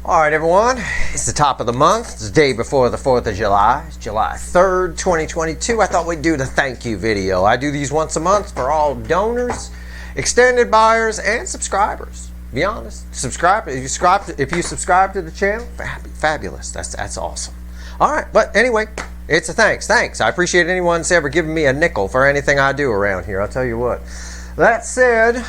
All right, everyone, it's the top of the month. It's the day before the 4th of July. It's July 3rd, 2022. I thought we'd do the thank you video. I do these once a month for all donors, extended buyers, and subscribers. Be honest, subscribe. If you subscribe to the channel, fabulous. That's awesome. All right, but anyway, it's a thanks. I appreciate anyone that's ever given me a nickel for anything I do around here. I'll tell you what. That said,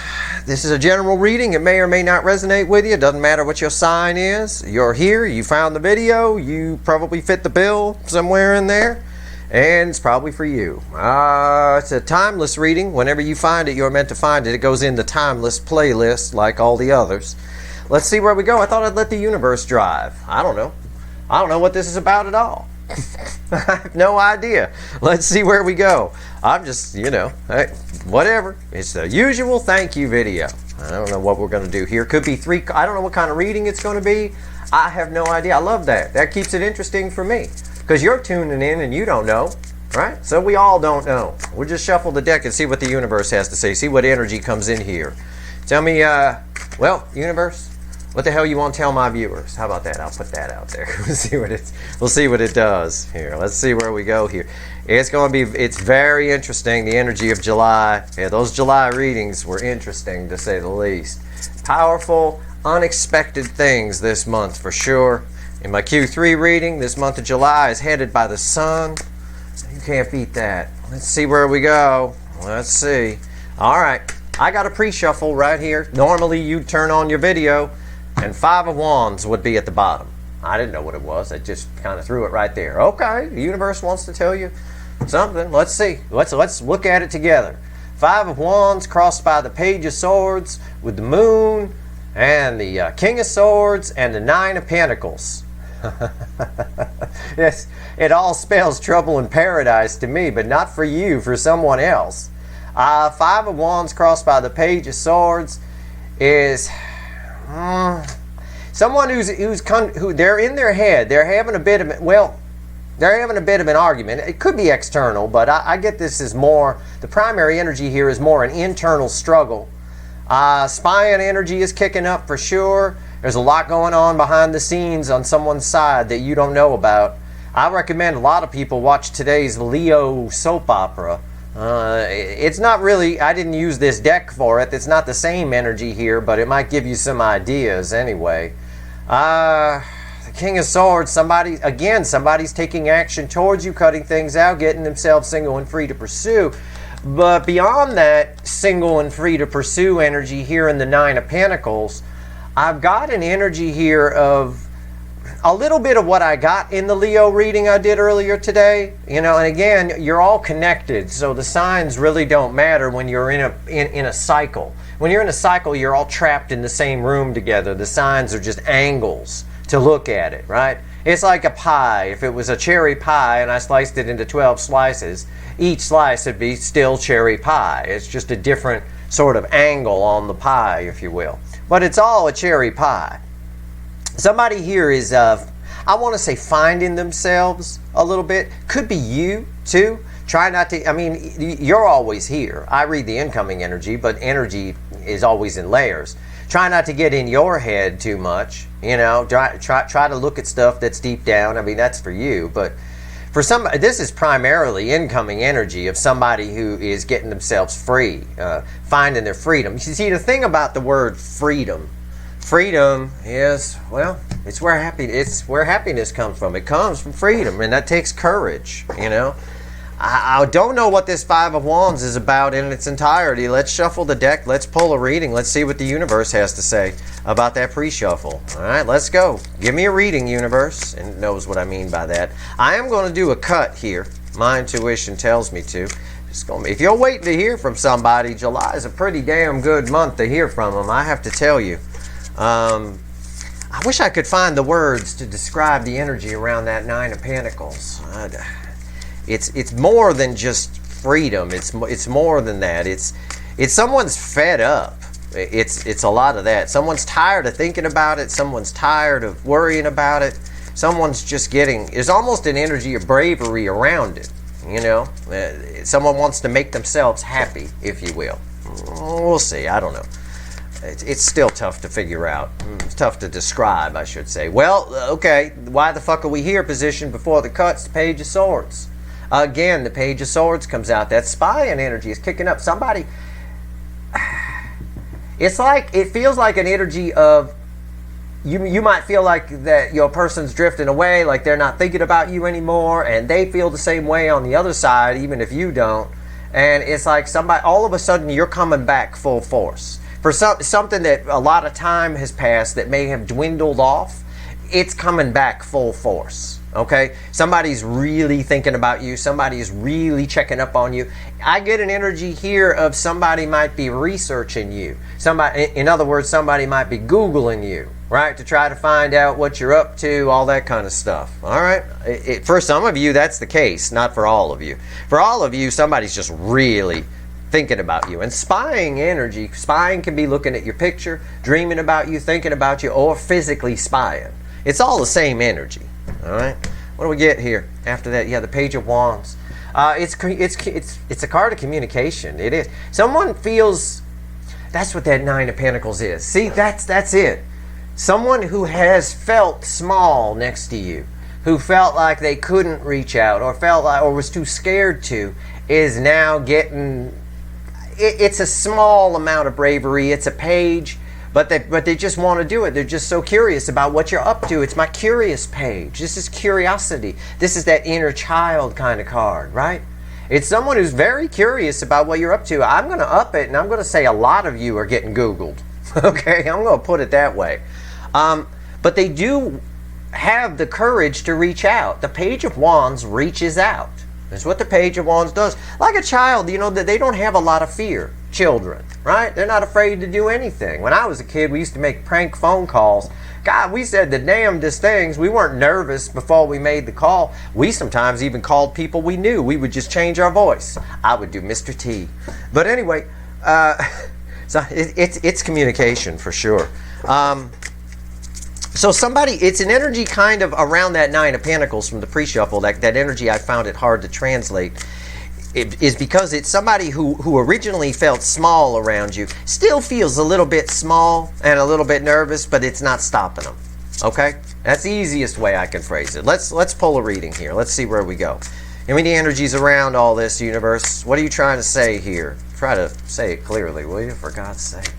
this is a general reading. It may or may not resonate with you. It doesn't matter what your sign is. You're here. You found the video. You probably fit the bill somewhere in there. And it's probably for you. It's a timeless reading. Whenever you find it, you're meant to find it. It goes in the timeless playlist like all the others. Let's see where we go. I thought I'd let the universe drive. I don't know. I don't know what this is about at all. I have no idea. Let's see where we go. I'm just, hey, whatever. It's the usual thank you video. I don't know what we're going to do here. Could be three. I don't know what kind of reading it's going to be. I have no idea. I love that. That keeps it interesting for me because you're tuning in and you don't know, right? So we all don't know. We'll just shuffle the deck and see what the universe has to say. See what energy comes in here. Tell me, well, universe, what the hell you want to tell my viewers? How about that? I'll put that out there. We'll see what it does here. Let's see where we go here. It's very interesting, the energy of July. Yeah, those July readings were interesting to say the least. Powerful, unexpected things this month for sure. In my Q3 reading, this month of July is headed by the sun. You can't beat that. Let's see where we go. Let's see. All right, I got a pre-shuffle right here. Normally you'd turn on your video and 5 of Wands would be at the bottom. I didn't know what it was. I just kind of threw it right there. Okay, the universe wants to tell you something. Let's see. Let's look at it together. 5 of Wands crossed by the Page of Swords with the Moon and the King of Swords and the 9 of Pentacles. Yes, it all spells trouble in paradise to me, but not for you, for someone else. 5 of Wands crossed by the Page of Swords is someone who they're in their head. They're having a bit of an argument. It could be external, but I get this as more, the primary energy here is more an internal struggle. Spying energy is kicking up for sure. There's a lot going on behind the scenes on someone's side that you don't know about. I recommend a lot of people watch today's Leo soap opera. It's not really, I didn't use this deck for it. It's not the same energy here, but it might give you some ideas anyway. The King of Swords, somebody's taking action towards you, cutting things out, getting themselves single and free to pursue. But beyond that single and free to pursue energy here in the 9 of Pentacles, I've got an energy here of a little bit of what I got in the Leo reading I did earlier today. And again, you're all connected, so the signs really don't matter when you're in a cycle. When you're in a cycle, you're all trapped in the same room together. The signs are just angles to look at it, right? It's like a pie. If it was a cherry pie and I sliced it into 12 slices, each slice would be still cherry pie. It's just a different sort of angle on the pie, if you will. But it's all a cherry pie. Somebody here is, I want to say, finding themselves a little bit. Could be you, too. Try not to, you're always here. I read the incoming energy, but energy is always in layers. Try not to get in your head too much. Try to look at stuff that's deep down. That's for you. But for this is primarily incoming energy of somebody who is getting themselves free, finding their freedom. You see, the thing about the word freedom is, well, it's where happiness comes from. It comes from freedom, and that takes courage, I don't know what this 5 of Wands is about in its entirety. Let's shuffle the deck. Let's pull a reading. Let's see what the universe has to say about that pre-shuffle. All right, let's go. Give me a reading, universe, and it knows what I mean by that. I am going to do a cut here. My intuition tells me to. If you're waiting to hear from somebody, July is a pretty damn good month to hear from them, I have to tell you. I wish I could find the words to describe the energy around that 9 of Pentacles. It's more than just freedom. It's more than that. It's someone's fed up. It's a lot of that. Someone's tired of thinking about it. Someone's tired of worrying about it. Someone's just there's almost an energy of bravery around it. Someone wants to make themselves happy, if you will. We'll see. I don't know. it's still tough to figure out. It's tough to describe, I should say. Well, okay, why the fuck are we here positioned before the cuts? The Page of Swords. Again, the Page of Swords comes out. That spying energy is kicking up. Somebody, it feels like an energy of, you might feel like that your person's drifting away, like they're not thinking about you anymore, and they feel the same way on the other side, even if you don't. And it's like somebody, all of a sudden, you're coming back full force. For something that a lot of time has passed that may have dwindled off, it's coming back full force. Okay? Somebody's really thinking about you. Somebody's really checking up on you. I get an energy here of somebody might be researching you. Somebody, in other words, somebody might be Googling you, right? To try to find out what you're up to, all that kind of stuff. All right? For some of you, that's the case. Not for all of you. For all of you, somebody's just really thinking about you. And spying energy, spying can be looking at your picture, dreaming about you, thinking about you, or physically spying. It's all the same energy. All right. What do we get here after that? Yeah, the Page of Wands. It's a card of communication. It is. Someone feels. That's what that Nine of Pentacles is. See, that's it. Someone who has felt small next to you, who felt like they couldn't reach out, or felt like, or was too scared to, is now getting. It's a small amount of bravery. It's a page. But they just want to do it. They're just so curious about what you're up to. It's my curious page. This is curiosity. This is that inner child kind of card, right? It's someone who's very curious about what you're up to. I'm going to up it, and I'm going to say a lot of you are getting Googled. Okay? I'm going to put it that way. But they do have the courage to reach out. The Page of Wands reaches out. That's what the Page of Wands does. Like a child, you know, that they don't have a lot of fear. Children, right? They're not afraid to do anything. When I was a kid, we used to make prank phone calls. God, we said the damnedest things. We weren't nervous before we made the call. We sometimes even called people we knew. We would just change our voice. I would do Mr. T. But anyway, so it's communication for sure. So it's an energy kind of around that Nine of Pentacles from the pre-shuffle. That energy, I found it hard to translate. It is because it's somebody who originally felt small around you, still feels a little bit small and a little bit nervous, but it's not stopping them. Okay? That's the easiest way I can phrase it. Let's pull a reading here. Let's see where we go. Give me the energies around all this, universe. What are you trying to say here? Try to say it clearly, will you? For God's sake.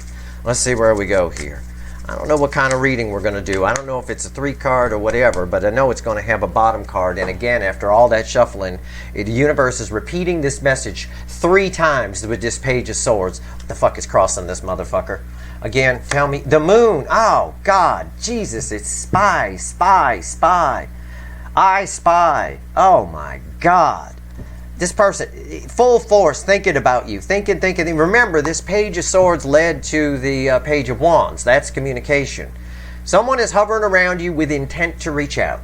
Let's see where we go here. I don't know what kind of reading we're going to do. I don't know if it's a 3-card or whatever, but I know it's going to have a bottom card. And again, after all that shuffling, the universe is repeating this message 3 times with this Page of Swords. What the fuck is crossing this motherfucker? Again, tell me. The moon. Oh, God. Jesus, it's spy, spy, spy. I spy. Oh, my God. This person, full force, thinking about you, thinking. Remember, this Page of Swords led to the Page of Wands. That's communication. Someone is hovering around you with intent to reach out.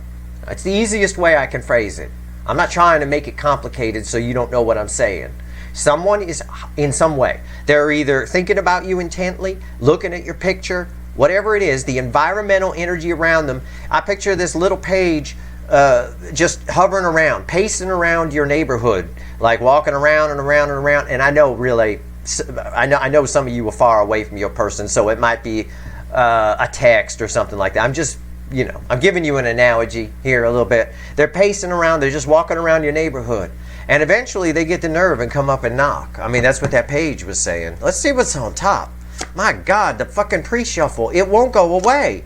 That's the easiest way I can phrase it. I'm not trying to make it complicated so you don't know what I'm saying. Someone is, in some way, they're either thinking about you intently, looking at your picture, whatever it is, the environmental energy around them. I picture this little page just hovering around, pacing around your neighborhood, like walking around and around and around. And I know really, I know some of you are far away from your person, so it might be a text or something like that. I'm just, I'm giving you an analogy here a little bit. They're pacing around, they're just walking around your neighborhood. And eventually they get the nerve and come up and knock. I mean, that's what that page was saying. Let's see what's on top. My God, the fucking pre-shuffle, it won't go away.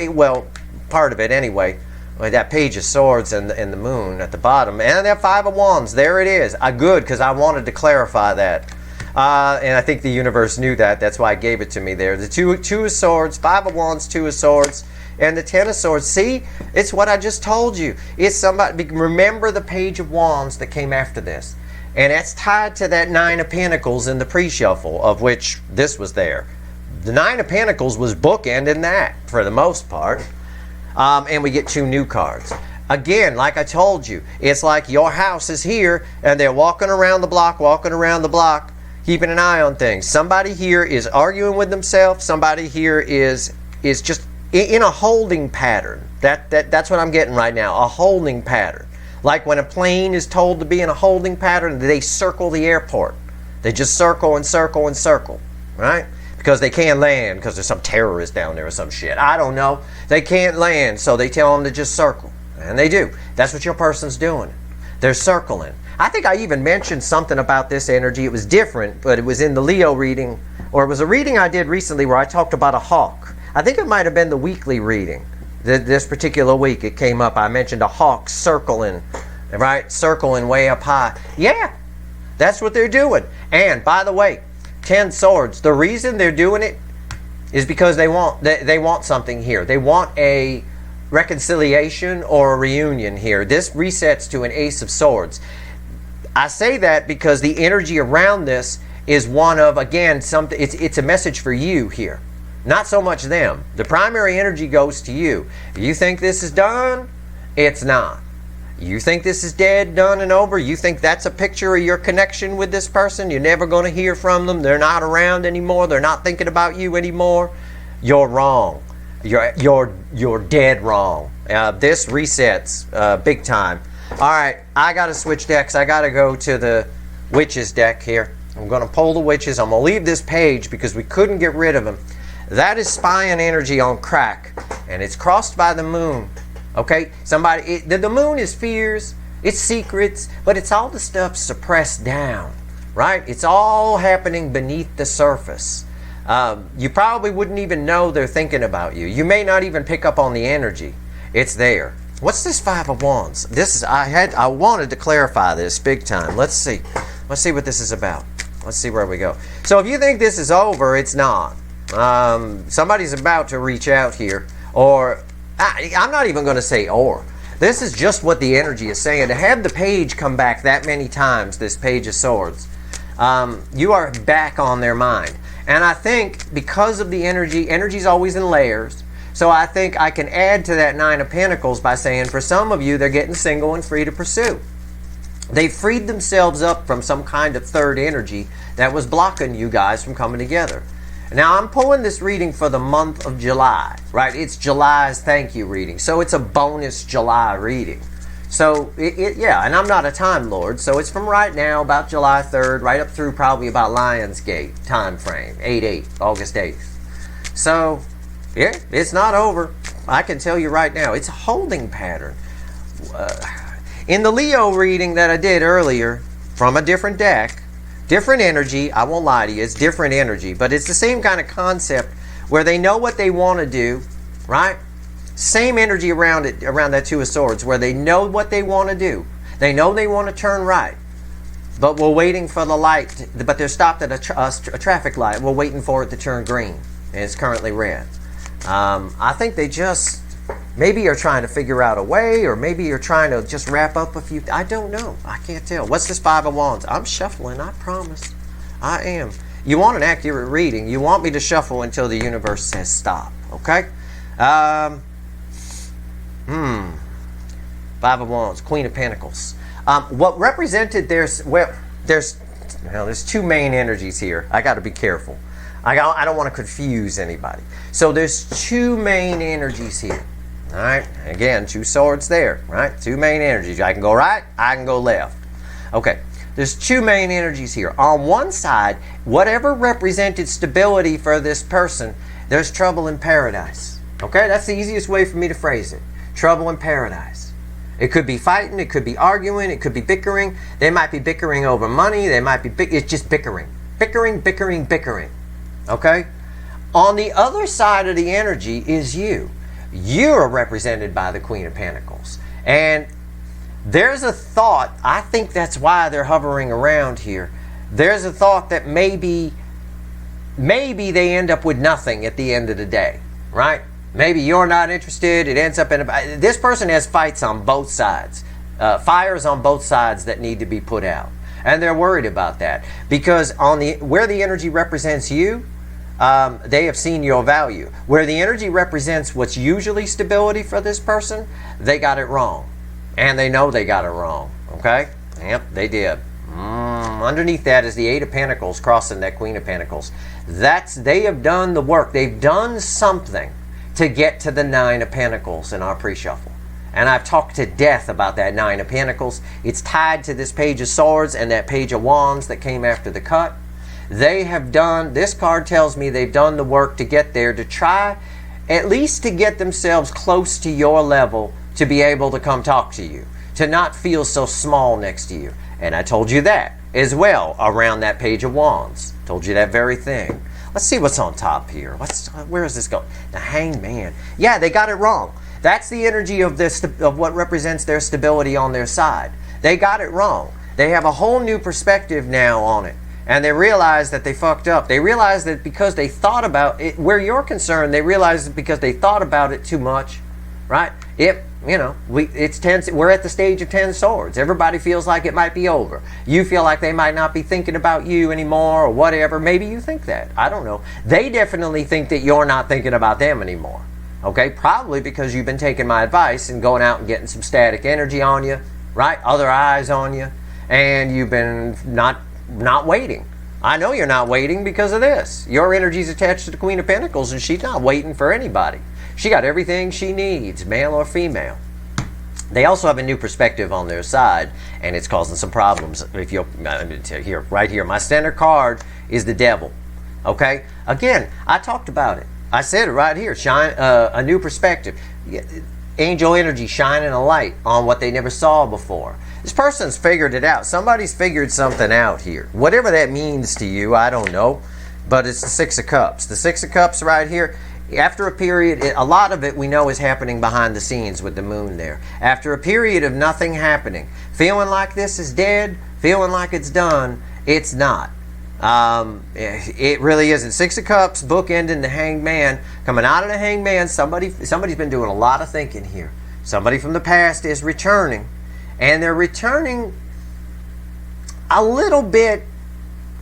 Well, part of it anyway. That Page of Swords and the moon at the bottom, and that 5 of Wands, there it is. Good, because I wanted to clarify that, and I think the universe knew that. That's why it gave it to me there. The two of Swords, 5 of Wands, 2 of Swords, and the 10 of Swords. See, it's what I just told you. It's somebody. Remember the Page of Wands that came after this, and that's tied to that 9 of Pentacles in the pre-shuffle, of which this was there. The 9 of Pentacles was bookending that for the most part. And we get 2 new cards. Again, like I told you, it's like your house is here and they're walking around the block, keeping an eye on things. Somebody here is arguing with themselves. Somebody here is just in a holding pattern. That's what I'm getting right now, a holding pattern. Like when a plane is told to be in a holding pattern, they circle the airport. They just circle and circle and circle, right? because they can't land because there's some terrorist down there or some shit. I don't know. They can't land, so they tell them to just circle. And they do. That's what your person's doing. They're circling. I think I even mentioned something about this energy. It was different, but it was in the Leo reading, or it was a reading I did recently where I talked about a hawk. I think it might have been the weekly reading. This particular week it came up. I mentioned a hawk circling, right? Circling way up high. Yeah, that's what they're doing. And by the way, 10 swords, the reason they're doing it is because they want something here. They want a reconciliation or a reunion here. This resets to an ace of swords. I say that because the energy around this is one of, again, something. It's a message for you here, not so much them. The primary energy goes to you. You think this is done? It's not. You think this is dead, done, and over? You think that's a picture of your connection with this person? You're never going to hear from them. They're not around anymore. They're not thinking about you anymore. You're wrong. You're dead wrong. This resets big time. All right, I got to switch decks. I got to go to the Witches deck here. I'm going to pull the Witches. I'm going to leave this page because we couldn't get rid of them. That is spying energy on crack, and it's crossed by the moon. Okay, the moon is fears, it's secrets, but it's all the stuff suppressed down, right? It's all happening beneath the surface. You probably wouldn't even know they're thinking about you. You may not even pick up on the energy. It's there. What's this Five of Wands? I wanted to clarify this big time. Let's see what this is about. Let's see where we go. So if you think this is over, it's not. Somebody's about to reach out here, or I'm not even going to say or. This is just what the energy is saying. To have the page come back that many times, this Page of Swords, you are back on their mind. And I think because of the energy's always in layers. So I think I can add to that Nine of Pentacles by saying for some of you, they're getting single and free to pursue. They freed themselves up from some kind of third energy that was blocking you guys from coming together. Now, I'm pulling this reading for the month of July, right? It's July's thank you reading. So it's a bonus July reading. So, yeah, and I'm not a Time Lord, so it's from right now, about July 3rd, right up through probably about Lionsgate time frame, August 8th. So, yeah, it's not over. I can tell you right now, it's a holding pattern. In the Leo reading that I did earlier, from a different deck, different energy, I won't lie to you, it's different energy, but it's the same kind of concept where they know what they want to do, right? Same energy around that Two of Swords, where they know what they want to do. They know they want to turn right, but we're waiting for the light, but they're stopped at a traffic light. We're waiting for it to turn green, and it's currently red. I think they just maybe are trying to figure out a way, or maybe you're trying to just wrap up a few. I don't know. I can't tell. What's this Five of Wands? I'm shuffling, I promise. I am. You want an accurate reading. You want me to shuffle until the universe says stop, okay? Five of Wands, Queen of Pentacles. What represented there's two main energies here. I got to be careful. I don't want to confuse anybody. So there's two main energies here. All right. Again, two swords there. Right. Two main energies. I can go right. I can go left. Okay. There's two main energies here. On one side, whatever represented stability for this person, there's trouble in paradise. Okay. That's the easiest way for me to phrase it. Trouble in paradise. It could be fighting. It could be arguing. It could be bickering. They might be bickering over money. They might be. It's just bickering. Bickering. Okay? On the other side of the energy is you. You're represented by the Queen of Pentacles. And there's a thought, I think that's why they're hovering around here. There's a thought that maybe they end up with nothing at the end of the day, right? Maybe you're not interested. It ends up in this person has fights on both sides, fires on both sides that need to be put out. And they're worried about that because where the energy represents you, they have seen your value. Where the energy represents what's usually stability for this person, they got it wrong. And they know they got it wrong. Okay? Yep, they did. Underneath that is the Eight of Pentacles crossing that Queen of Pentacles. They have done the work. They've done something to get to the Nine of Pentacles in our pre-shuffle. And I've talked to death about that Nine of Pentacles. It's tied to this Page of Swords and that Page of Wands that came after the cut. They have done, this card tells me they've done the work to get there, to try at least to get themselves close to your level to be able to come talk to you, to not feel so small next to you. And I told you that as well around that Page of Wands. Told you that very thing. Let's see what's on top here. Where is this going? The Hanged Man. Yeah, they got it wrong. That's the energy of this, of what represents their stability on their side. They got it wrong. They have a whole new perspective now on it. And they realize that they fucked up. They realize that because they thought about it, where you're concerned, they realize that because they thought about it too much, right? We're at the stage of 10 swords. Everybody feels like it might be over. You feel like they might not be thinking about you anymore or whatever. Maybe you think that. I don't know. They definitely think that you're not thinking about them anymore. Okay? Probably because you've been taking my advice and going out and getting some static energy on you, right? Other eyes on you. And you've been not waiting. I know you're not waiting because of this. Your energy's attached to the Queen of Pentacles and she's not waiting for anybody. She got everything she needs, male or female. They also have a new perspective on their side, and it's causing some problems. If you'll here, right here, my center card is the Devil. Okay, again, I talked about it. I said it right here. Shine a new perspective. Angel energy shining a light on what they never saw before. This person's figured it out. Somebody's figured something out here. Whatever that means to you, I don't know. But it's the Six of Cups. The Six of Cups right here. After a period, a lot of it we know is happening behind the scenes with the moon there. After a period of nothing happening, feeling like this is dead, feeling like it's done, it's not. It really isn't. Six of Cups, bookending the Hanged Man. Coming out of the Hanged Man, somebody's been doing a lot of thinking here. Somebody from the past is returning. And they're returning a little bit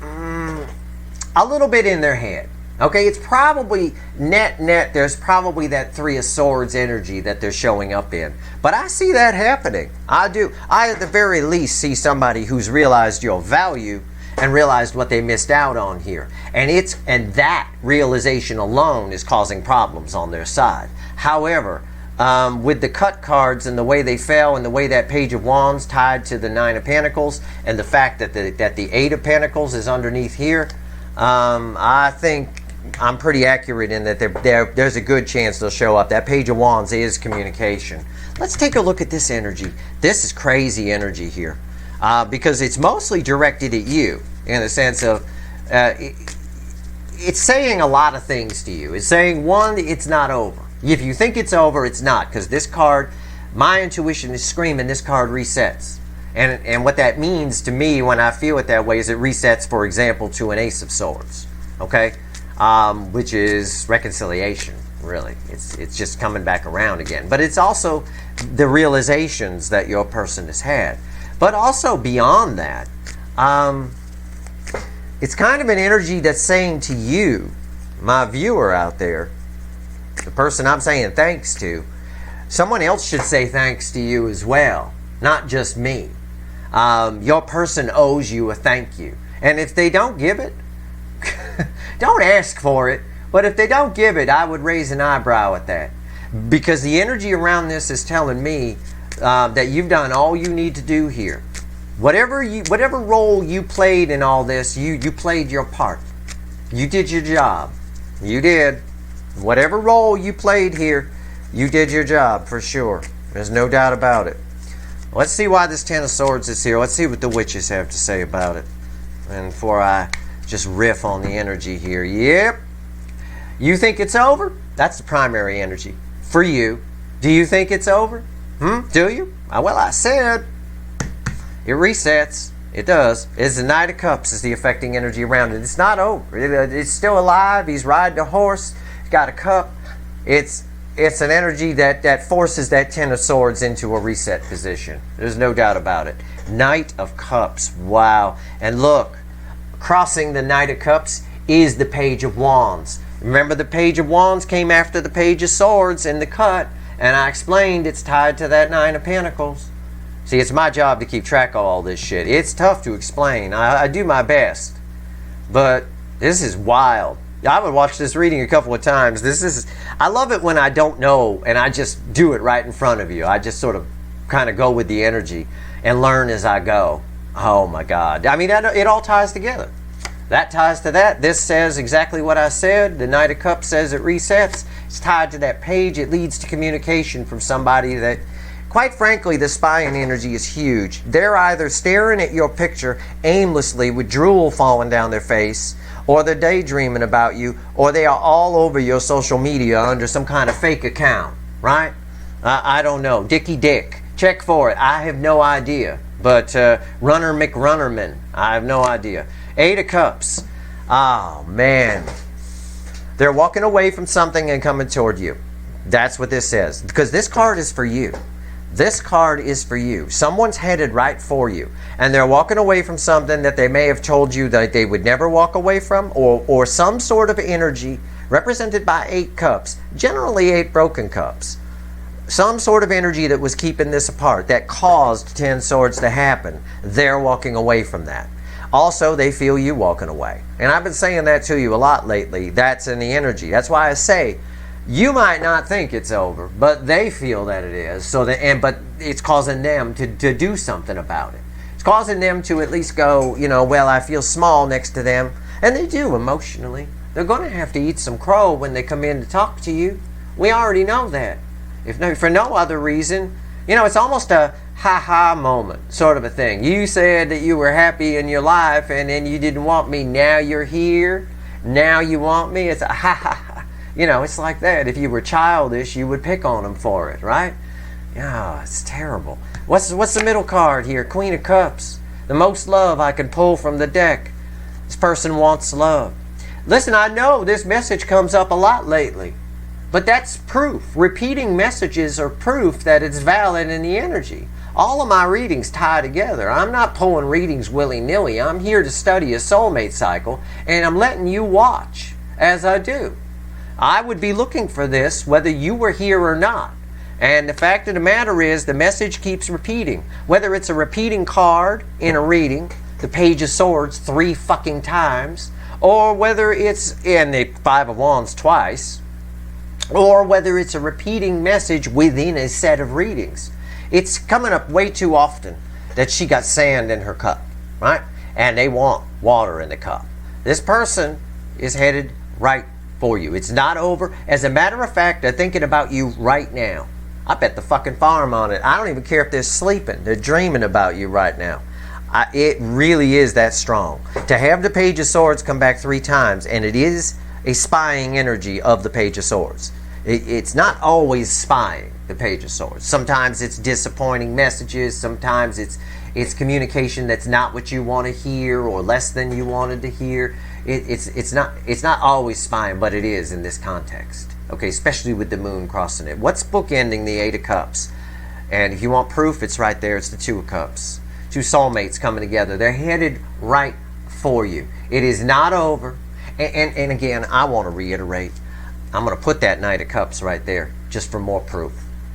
in their head. Okay, it's probably net, there's probably that Three of Swords energy that they're showing up in. But I see that happening. I do. I, at the very least, see somebody who's realized your value and realized what they missed out on here. And that realization alone is causing problems on their side. However, with the cut cards and the way they fell and the way that Page of Wands tied to the Nine of Pentacles and the fact that the Eight of Pentacles is underneath here, I think I'm pretty accurate in that there's a good chance they'll show up. That Page of Wands is communication. Let's take a look at this energy. This is crazy energy here because it's mostly directed at you in the sense of it's saying a lot of things to you. It's saying, one, it's not over. If you think it's over, it's not, because this card, my intuition is screaming this card resets. And what that means to me when I feel it that way is it resets, for example, to an Ace of Swords, okay? Which is reconciliation, really. It's just coming back around again. But it's also the realizations that your person has had. But also beyond that, it's kind of an energy that's saying to you, my viewer out there, the person I'm saying thanks to, someone else should say thanks to you as well, not just me. Your person owes you a thank you. And if they don't give it, don't ask for it. But if they don't give it, I would raise an eyebrow at that. Because the energy around this is telling me that you've done all you need to do here. Whatever role you played in all this, you played your part. You did your job. You did. Whatever role you played here, you did your job for sure. There's no doubt about it. Let's see why this Ten of Swords is here. Let's see what the witches have to say about it. And before I just riff on the energy here. Yep. You think it's over? That's the primary energy for you. Do you think it's over? Do you? Well, I said it resets. It does. It's the Knight of Cups is the affecting energy around it. It's not over. It's still alive. He's riding a horse. He's got a cup. It's an energy that forces that Ten of Swords into a reset position. There's no doubt about it. Knight of Cups. Wow. And look, crossing the Knight of Cups is the Page of Wands. Remember, the Page of Wands came after the Page of Swords in the cut, and I explained it's tied to that Nine of Pentacles. See, it's my job to keep track of all this shit. It's tough to explain. I do my best. But this is wild. I would watch this reading a couple of times. I love it when I don't know and I just do it right in front of you. I just sort of kind of go with the energy and learn as I go. Oh my God. I mean, it all ties together. That ties to that. This says exactly what I said. The Knight of Cups says it resets. It's tied to that page. It leads to communication from somebody that, quite frankly, the spying energy is huge. They're either staring at your picture aimlessly with drool falling down their face, or they're daydreaming about you, or they are all over your social media under some kind of fake account, right? I don't know. Dickie Dick. Check for it. I have no idea. But Runner McRunnerman, I have no idea. 8 of Cups. Oh, man. They're walking away from something and coming toward you. That's what this says. Because this card is for you. This card is for you. Someone's headed right for you. And they're walking away from something that they may have told you that they would never walk away from, or some sort of energy represented by 8 cups. Generally 8 broken cups. Some sort of energy that was keeping this apart, that caused 10 swords to happen. They're walking away from that. Also, they feel you walking away. And I've been saying that to you a lot lately. That's in the energy. That's why I say, you might not think it's over, but they feel that it is. But it's causing them to do something about it. It's causing them to at least go, well, I feel small next to them. And they do emotionally. They're going to have to eat some crow when they come in to talk to you. We already know that. For no other reason. It's almost a ha-ha moment sort of a thing. You said that you were happy in your life and then you didn't want me. Now you're here. Now you want me. It's a ha-ha-ha. It's like that. If you were childish, you would pick on them for it, right? Yeah, it's terrible. What's the middle card here? Queen of Cups. The most love I can pull from the deck. This person wants love. Listen, I know this message comes up a lot lately. But that's proof. Repeating messages are proof that it's valid in the energy. All of my readings tie together. I'm not pulling readings willy-nilly. I'm here to study a soulmate cycle, and I'm letting you watch as I do. I would be looking for this whether you were here or not. And the fact of the matter is the message keeps repeating. Whether it's a repeating card in a reading, the Page of Swords 3 fucking times, or whether it's in the 5 of Wands twice, or whether it's a repeating message within a set of readings. It's coming up way too often that she got sand in her cup, right? And they want water in the cup. This person is headed right for you. It's not over. As a matter of fact, they're thinking about you right now. I bet the fucking farm on it. I don't even care if they're sleeping. They're dreaming about you right now. It really is that strong. To have the Page of Swords come back 3 times, and it is a spying energy of the Page of Swords. It's not always spying, the Page of Swords. Sometimes it's disappointing messages. Sometimes it's communication that's not what you want to hear or less than you wanted to hear. It's not always spying, but it is in this context. Okay, especially with the moon crossing it. What's bookending the 8 of Cups? And if you want proof, it's right there. It's the 2 of Cups. 2 soulmates coming together. They're headed right for you. It is not over. And again, I want to reiterate, I'm going to put that Knight of Cups right there just for more proof.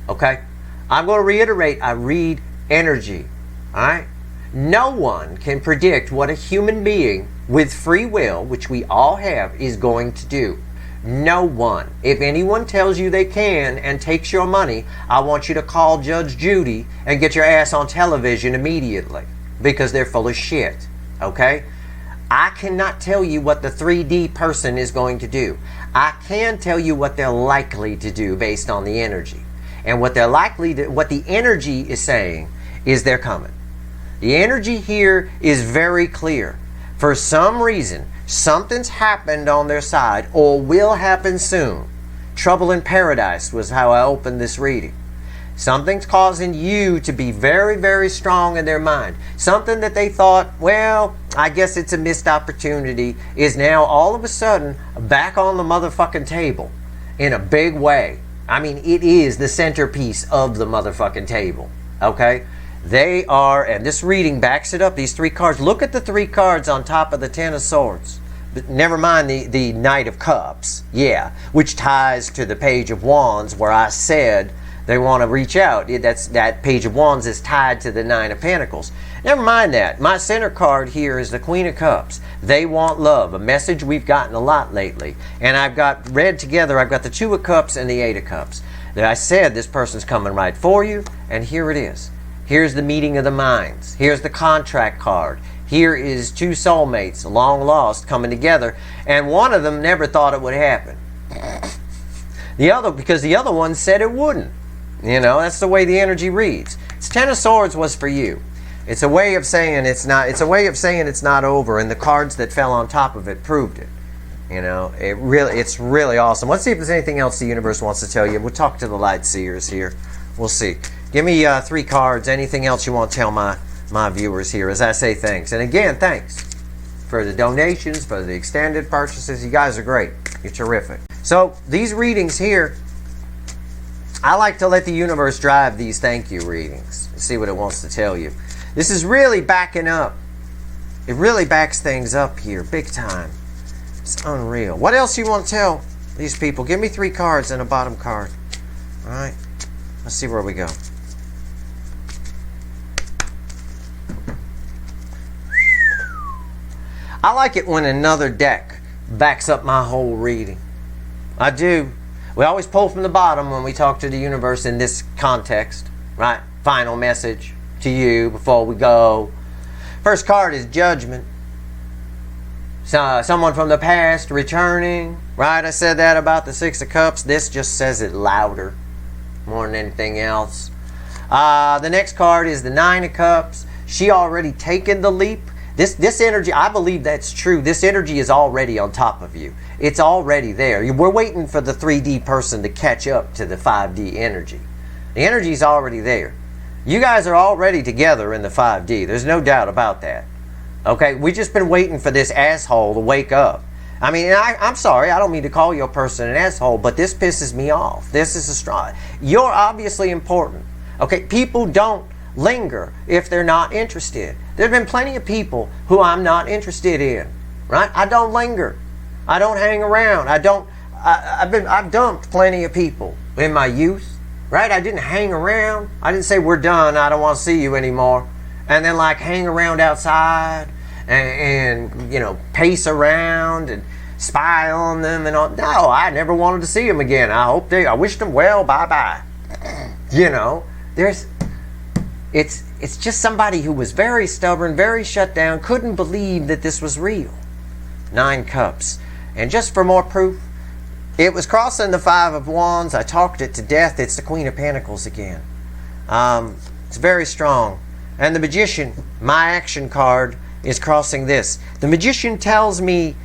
Okay? I'm going to reiterate, I read energy. Alright? No one can predict what a human being with free will, which we all have, is going to do. No one. If anyone tells you they can and takes your money, I want you to call Judge Judy and get your ass on television immediately. Because they're full of shit. Okay? I cannot tell you what the 3D person is going to do. I can tell you what they're likely to do based on the energy. And what the energy is saying is they're coming. The energy here is very clear. For some reason, something's happened on their side or will happen soon. Trouble in paradise was how I opened this reading. Something's causing you to be very, very strong in their mind. Something that they thought, well, I guess it's a missed opportunity, is now all of a sudden back on the motherfucking table in a big way. I mean, it is the centerpiece of the motherfucking table. Okay? They are, and this reading backs it up, these 3 cards. Look at the 3 cards on top of the 10 of Swords. But never mind the Knight of Cups. Yeah, which ties to the Page of Wands where I said they want to reach out. That Page of Wands is tied to the 9 of Pentacles. Never mind that. My center card here is the Queen of Cups. They want love. A message we've gotten a lot lately. And I've got read together, I've got the 2 of Cups and the 8 of Cups. That I said this person's coming right for you, and here it is. Here's the meeting of the minds. Here's the contract card. Here is two soulmates, long lost, coming together, and one of them never thought it would happen. Because the other one said it wouldn't. You know, that's the way the energy reads. It's Ten of Swords was for you. It's a way of saying it's not. It's a way of saying it's not over, and the cards that fell on top of it proved it. You know, it's really awesome. Let's see if there's anything else the universe wants to tell you. We'll talk to the light seers here. We'll see. Give me 3 cards. Anything else you want to tell my viewers here as I say thanks. And again, thanks for the donations, for the extended purchases. You guys are great. You're terrific. So these readings here, I like to let the universe drive these thank you readings and see what it wants to tell you. This is really backing up. It really backs things up here, big time. It's unreal. What else you want to tell these people? Give me 3 cards and a bottom card. All right. Let's see where we go. I like it when another deck backs up my whole reading. I do. We always pull from the bottom when we talk to the universe in this context, right? Final message to you before we go. First card is Judgment. So, someone from the past returning, right? I said that about the Six of Cups. This just says it louder, more than anything else. The next card is the Nine of Cups. She already taken the leap. This energy, I believe that's true. This energy is already on top of you. It's already there. We're waiting for the 3D person to catch up to the 5D energy. The energy is already there. You guys are already together in the 5D. There's no doubt about that. Okay, we've just been waiting for this asshole to wake up. I mean, I'm sorry, I don't mean to call your person an asshole, but this pisses me off. This is a straw. You're obviously important. Okay, people don't linger if they're not interested. There have been plenty of people who I'm not interested in, right? I don't linger. I don't hang around. I've dumped plenty of people in my youth, right? I didn't hang around. I didn't say we're done, I don't want to see you anymore. And then like hang around outside and you know, pace around and spy on them and all. No, I never wanted to see them again. I wished them well, bye-bye. You know, it's just somebody who was very stubborn, very shut down, couldn't believe that this was real. 9 Cups. And just for more proof, it was crossing the 5 of Wands. I talked it to death. It's the Queen of Pentacles again. It's very strong. And the Magician, my action card, is crossing this. The Magician tells me,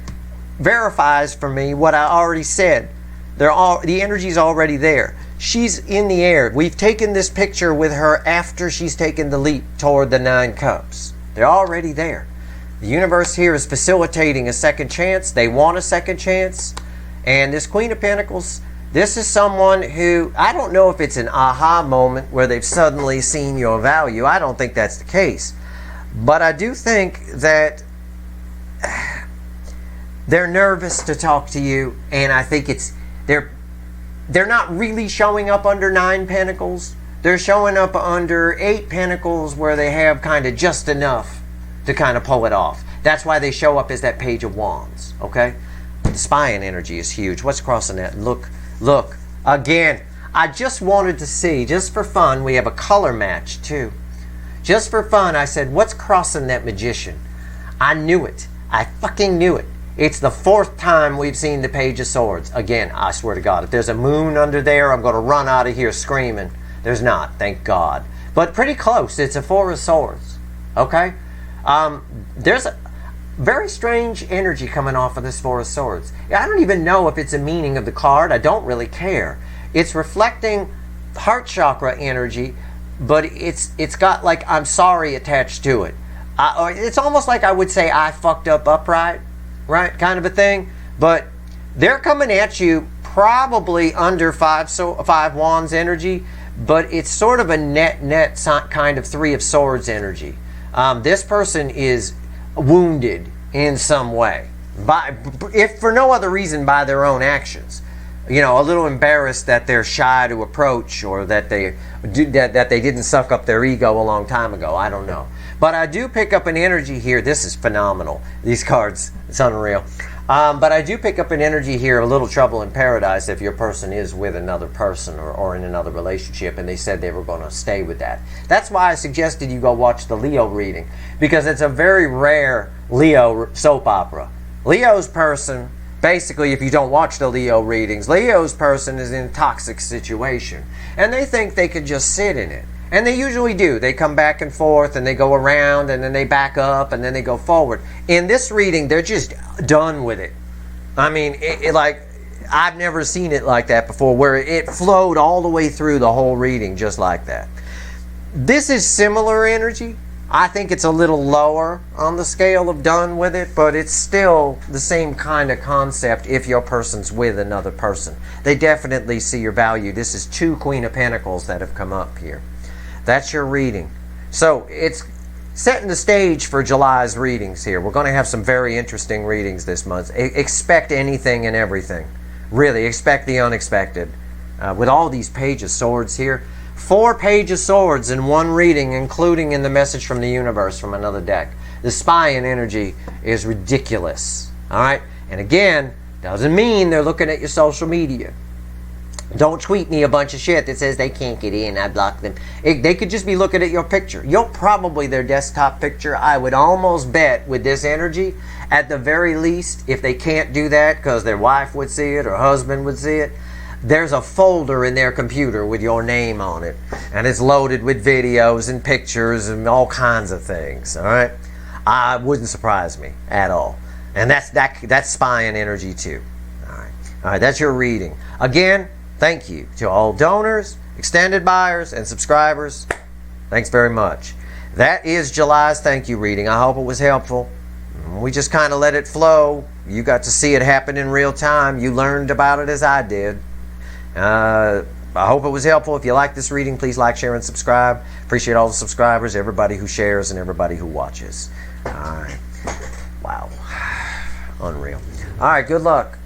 verifies for me what I already said. The energy's already there. She's in the air. We've taken this picture with her after she's taken the leap toward the 9 Cups. They're already there. The universe here is facilitating a second chance. They want a second chance. And this Queen of Pentacles, this is someone who, I don't know if it's an aha moment where they've suddenly seen your value. I don't think that's the case. But I do think that they're nervous to talk to you, and I think they're not really showing up under 9 Pentacles. They're showing up under 8 Pentacles where they have kind of just enough to kind of pull it off. That's why they show up as that Page of Wands, okay? The spying energy is huge. What's crossing that? Look, again, I just wanted to see, just for fun, we have a color match too. Just for fun, I said, what's crossing that Magician? I knew it. I fucking knew it. It's the 4th time we've seen the Page of Swords. Again, I swear to God, if there's a moon under there, I'm going to run out of here screaming. There's not, thank God. But pretty close. It's a 4 of Swords. Okay? There's a very strange energy coming off of this 4 of Swords. I don't even know if it's a meaning of the card. I don't really care. It's reflecting heart chakra energy, but it's got like I'm sorry attached to it. It's almost like I would say I fucked up upright, right? Kind of a thing. But they're coming at you probably under 5 Wands energy, but it's sort of a net kind of 3 of Swords energy. This person is wounded in some way, if for no other reason by their own actions. You know, a little embarrassed that they're shy to approach, or that they didn't suck up their ego a long time ago. I don't know. But I do pick up an energy here. This is phenomenal. These cards, it's unreal. But I do pick up an energy here, a little trouble in paradise, if your person is with another person or in another relationship and they said they were going to stay with that. That's why I suggested you go watch the Leo reading, because it's a very rare Leo soap opera. Leo's person, basically, if you don't watch the Leo readings, Leo's person is in a toxic situation and they think they could just sit in it. And they usually do. They come back and forth and they go around and then they back up and then they go forward. In this reading, they're just done with it. I mean, like, I've never seen it like that before, where it flowed all the way through the whole reading just like that. This is similar energy. I think it's a little lower on the scale of done with it, but it's still the same kind of concept if your person's with another person. They definitely see your value. This is 2 Queen of Pentacles that have come up here. That's your reading. So it's setting the stage for July's readings here. We're going to have some very interesting readings this month. Expect anything and everything. Really, expect the unexpected. With all these Page of Swords here, 4 Page of Swords in one reading, including in the Message from the Universe from another deck. The spying energy is ridiculous. All right? And again, doesn't mean they're looking at your social media. Don't tweet me a bunch of shit that says they can't get in, I block them. They could just be looking at your picture. You're probably their desktop picture. I would almost bet with this energy, at the very least, if they can't do that because their wife would see it or husband would see it, there's a folder in their computer with your name on it. And it's loaded with videos and pictures and all kinds of things, all right? Wouldn't surprise me at all. And that's spying energy too. All right, that's your reading. Again, thank you to all donors, extended buyers, and subscribers. Thanks very much. That is July's thank you reading. I hope it was helpful. We just kind of let it flow. You got to see it happen in real time. You learned about it as I did. I hope it was helpful. If you like this reading, please like, share, and subscribe. Appreciate all the subscribers, everybody who shares, and everybody who watches. All right. Wow. Unreal. All right, good luck.